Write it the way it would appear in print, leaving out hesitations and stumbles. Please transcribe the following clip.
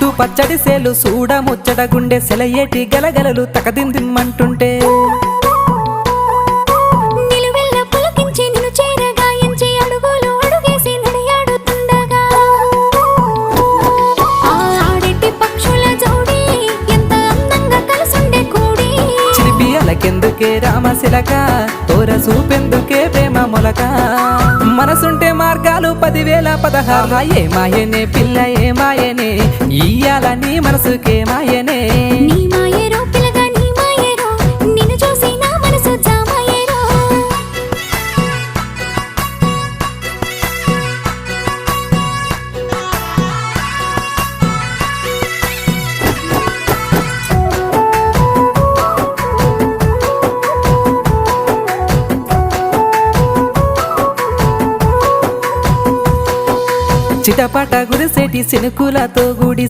పసు పచ్చడి సేలు సూడ ముచ్చట గుండె సెలయేటి గలగలలు తకదిందిమ్మంటుంటే కెందుకే రామశిలక తోర సూపెందుకే ప్రేమ మొలక మనసుంటే మార్గాలు 10,016 ఏ మాయనే పిల్ల ఏ మాయనే ఇయ్యాల నీ మనసుకే మాయనే నీ మాయరో పిల్లగా నీ మాయరో నిన్ను చూసి నా మనసు జామాయరో చిటపట గురిసేటి సినుకులతో గుడి